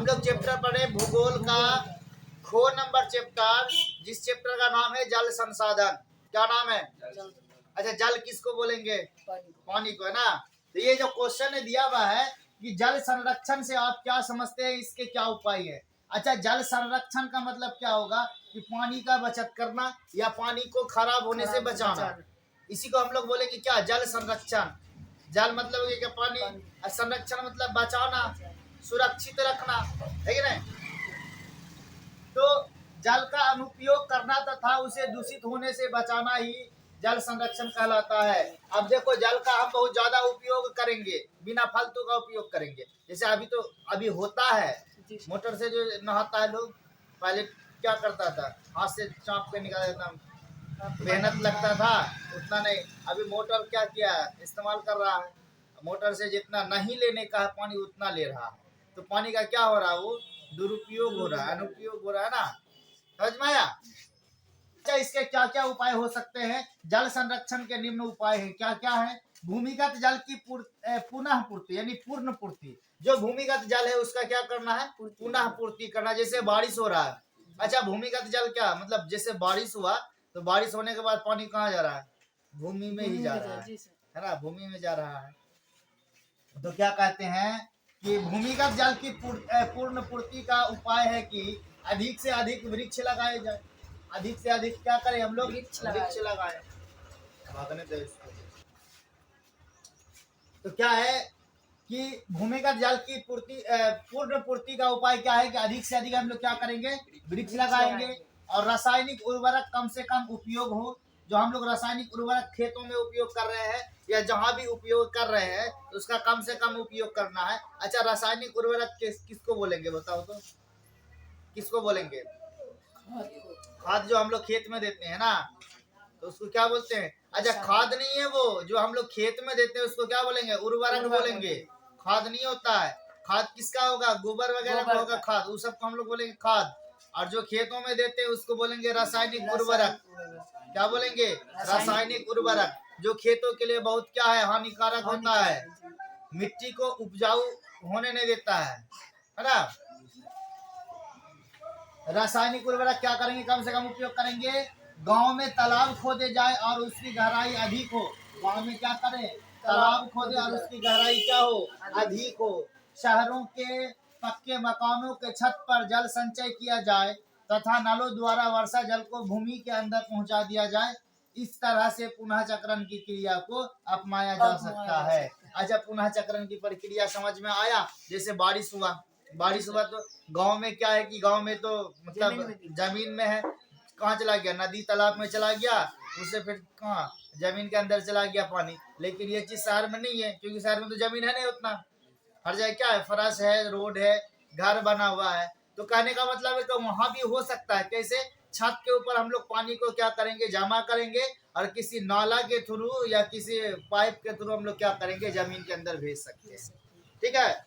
हम लोग चैप्टर पढ़े भूगोल का खो नंबर चैप्टर, जिस चैप्टर का नाम है जल संसाधन। क्या नाम है? अच्छा, जल किसको बोलेंगे? पानी को, है ना। तो ये जो क्वेश्चन दिया हुआ है कि जल संरक्षण से आप क्या समझते हैं, इसके क्या उपाय है। अच्छा, जल संरक्षण का मतलब क्या होगा कि पानी का बचत करना या पानी को खराब होने से बचाना। इसी को हम लोग बोलेंगे क्या, जल संरक्षण। जल मतलब ये क्या, पानी, और संरक्षण मतलब बचाना, सुरक्षित रखना, है कि नहीं। तो जल का अनुपयोग करना तथा उसे दूषित होने से बचाना ही जल संरक्षण कहलाता है। अब देखो, जल का हम बहुत ज्यादा उपयोग करेंगे, बिना फालतू का उपयोग करेंगे। जैसे अभी होता है, मोटर से जो नहाता है लोग, पहले क्या करता था, हाथ से चाप के निकाल देता, मेहनत लगता था उतना नहीं। अभी मोटर क्या किया है, इस्तेमाल कर रहा है, मोटर से जितना नहीं लेने का है पानी उतना ले रहा है। तो पानी का क्या हो रहा है, वो दुरुपयोग हो रहा है, अनुपयोग हो रहा है ना। समझ में आया? अच्छा, इसके क्या क्या उपाय हो सकते हैं? जल संरक्षण के निम्न उपाय हैं। क्या क्या है? भूमिगत जल की पुनः पूर्ति, यानी पूर्ण पूर्ति। जो भूमिगत जल है उसका क्या करना है, पुनः पूर्ति करना। जैसे बारिश हो रहा है, अच्छा भूमिगत जल क्या मतलब, जैसे बारिश हुआ तो बारिश होने के बाद पानी कहाँ जा रहा है, भूमि में ही जा रहा है ना, भूमि में जा रहा है। तो क्या कहते हैं कि भूमिगत जल की पूर्ण पूर्ति का उपाय है कि अधिक से अधिक वृक्ष लगाए जाए। अधिक से अधिक क्या करें हम लोग, वृक्ष लगाए। तो क्या है कि भूमिगत जल की पूर्ण पूर्ति का उपाय क्या है कि अधिक से अधिक हम लोग क्या करेंगे, वृक्ष लगाएंगे। और रासायनिक उर्वरक कम से कम उपयोग हो। जो हम लोग रासायनिक उर्वरक खेतों में उपयोग कर रहे हैं या जहां भी उपयोग कर रहे हैं, तो उसका कम से कम उपयोग करना है। अच्छा, रासायनिक उर्वरक किसको बोलेंगे बताओ तो, किसको बोलेंगे? खाद जो हम लोग खेत में देते हैं ना, तो उसको क्या बोलते हैं? अच्छा, खाद नहीं है वो, जो हम लोग खेत में देते हैं उसको क्या बोलेंगे, उर्वरक बोलेंगे। खाद नहीं होता है। खाद किसका होगा, गोबर वगैरह का होगा खाद, उस सबको हम लोग बोलेंगे खाद। और जो खेतों में देते हैं उसको बोलेंगे रासायनिक उर्वरक। क्या बोलेंगे? रासायनिक उर्वरक, जो खेतों के लिए बहुत क्या है, हानिकारक होता है, मिट्टी को उपजाऊ होने नहीं देता है ना। रासायनिक उर्वरक क्या करेंगे, कम से कम उपयोग करेंगे। गांव में तालाब खोदे जाए और उसकी गहराई अधिक हो। गांव में क्या करें, तालाब खोदे और उसकी गहराई क्या हो, अधिक हो। शहरों के पक्के मकानों के छत पर जल संचय किया जाए तथा नलों द्वारा वर्षा जल को भूमि के अंदर पहुंचा दिया जाए। इस तरह से पुनः चक्रण की क्रिया को अपनाया जा सकता है। अच्छा, पुनः चक्रण की प्रक्रिया समझ में आया? जैसे बारिश हुआ तो गांव में क्या है कि गांव में तो मतलब जमीन में है, कहाँ चला गया, नदी तालाब में चला गया, उससे फिर कहाँ जमीन के अंदर चला गया पानी। लेकिन ये चीज शहर में नहीं है, क्योंकि शहर में तो जमीन है नहीं उतना। हर जगह क्या है, फरस है, रोड है, घर बना हुआ है। तो कहने का मतलब है कि वहां भी हो सकता है। कैसे? छत के ऊपर हम लोग पानी को क्या करेंगे, जमा करेंगे और किसी नाला के थ्रू या किसी पाइप के थ्रू हम लोग क्या करेंगे, जमीन के अंदर भेज सकते हैं। ठीक है,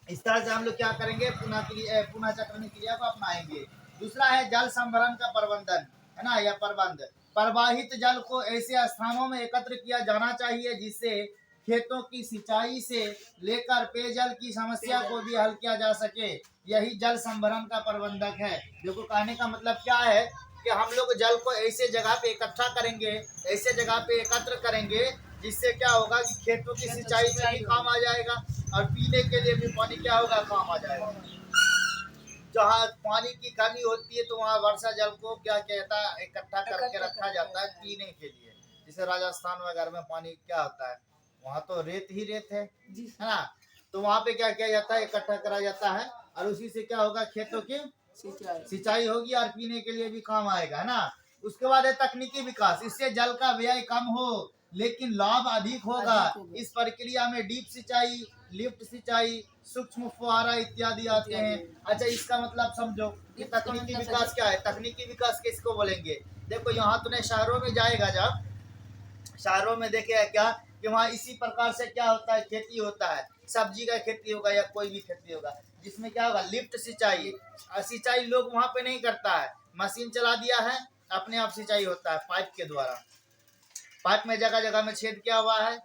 इस तरह से हम लोग क्या करेंगे, पुनः चक्रण क्रिया को अपनाएंगे। दूसरा है जल संभरण का प्रबंधन, है ना, या प्रबंध। प्रवाहित जल को ऐसे स्थानों में एकत्र किया जाना चाहिए जिससे खेतों की सिंचाई से लेकर पेयजल की समस्या को भी हल किया जा सके। यही जल संभरण का प्रबंधक है। देखो, कहने का मतलब क्या है कि हम लोग जल को ऐसे जगह पे इकट्ठा करेंगे, ऐसे जगह पे एकत्र करेंगे जिससे क्या होगा कि खेतों की सिंचाई में भी काम आ जाएगा और पीने के लिए भी पानी क्या होगा, काम आ जाएगा। जहाँ पानी की कमी होती है तो वहाँ वर्षा जल को क्या कहता है, इकट्ठा करके रखा जाता है पीने के लिए। जैसे राजस्थान वगैरह में पानी क्या होता है, वहाँ तो रेत ही रेत है ना। तो वहाँ पे क्या किया जाता है, इकट्ठा करा जाता है और उसी से क्या होगा, खेतों की सिंचाई होगी और पीने के लिए भी काम आएगा, है ना। उसके बाद है तकनीकी विकास। इससे जल का व्यय कम हो लेकिन लाभ अधिक होगा। इस प्रक्रिया में डीप सिंचाई, लिफ्ट सिंचाई, सूक्ष्म फुहारा इत्यादि आते हैं। अच्छा, इसका मतलब समझो कि तकनीकी विकास क्या है। तकनीकी विकास किसको बोलेंगे? देखो, यहाँ तुमने शहरों में जाएगा, जब शहरों में देखेगा क्या कि वहाँ इसी प्रकार से क्या होता है, खेती होता है, सब्जी का खेती होगा या कोई भी खेती होगा, जिसमें क्या होगा, लिफ्ट सिंचाई। सिंचाई लोग वहाँ पे नहीं करता है, मशीन चला दिया है, अपने आप सिंचाई होता है पाइप के द्वारा। पाइप में जगह जगह में छेद किया हुआ है,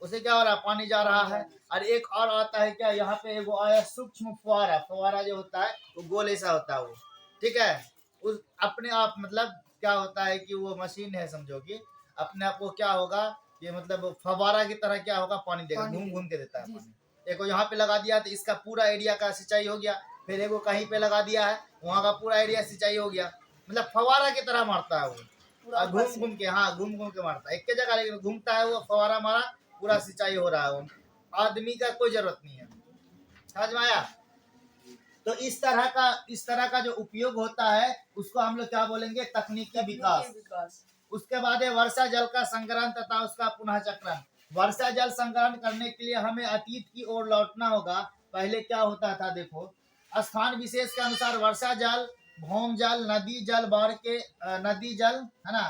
उसे क्या हो रहा है, पानी जा रहा है। और एक और आता है क्या, यहाँ पे वो आया सूक्ष्म फुहारा। फुहारा जो होता है वो गोल ऐसा होता है वो, ठीक है। उस अपने आप मतलब क्या होता है कि वो मशीन है समझो कि अपने आप को क्या होगा, ये मतलब फवारा की तरह क्या होगा, पानी देगा, घूम घूम के देता है पानी। एक को यहाँ पे लगा दिया तो इसका पूरा एरिया का सिंचाई हो गया, फिर एक को कहीं पे लगा दिया है वहाँ का पूरा एरिया सिंचाई हो गया। मतलब फवारा की तरह मारता है वो, और घूम घूम के, हाँ घूम घूम के मारता है एक के जगह, लेकिन घूमता है वो, फवारा मारा, पूरा सिंचाई हो रहा है वो, आदमी का कोई जरूरत नहीं है। समझ में आया। तो इस तरह का जो उपयोग होता है उसको हम लोग क्या बोलेंगे, तकनीकी विकास। उसके बाद है वर्षा जल का संग्रहण तथा उसका पुनः चक्रण। वर्षा जल संग्रहण करने के लिए हमें अतीत की ओर लौटना होगा। पहले क्या होता था देखो, स्थान विशेष के अनुसार वर्षा जल, भौम जल, नदी जल, नदी जल है ना,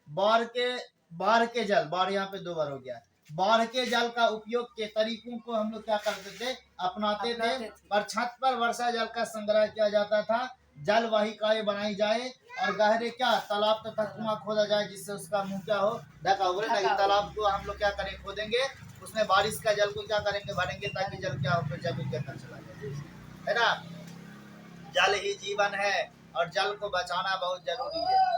बाढ़ के जल, बाढ़ यहाँ पे 2 बार हो गया, बाढ़ के जल का उपयोग के तरीकों को हम लोग क्या करते थे, अपनाते थे। पर छत पर वर्षा जल का संग्रह किया जाता था, जल वाहिकाएं बनाई जाए और गहरे क्या तालाब तथा कुआं खोदा जाए, जिससे उसका मुंह क्या हो, ढका हो। बोले ना तालाब को हम लोग क्या करें, खोदेंगे, उसमें बारिश का जल को क्या करेंगे, भरेंगे, ताकि जल क्या हो, जमीन के अंदर चला जाए, है ना। जल ही जीवन है और जल को बचाना बहुत जरूरी है।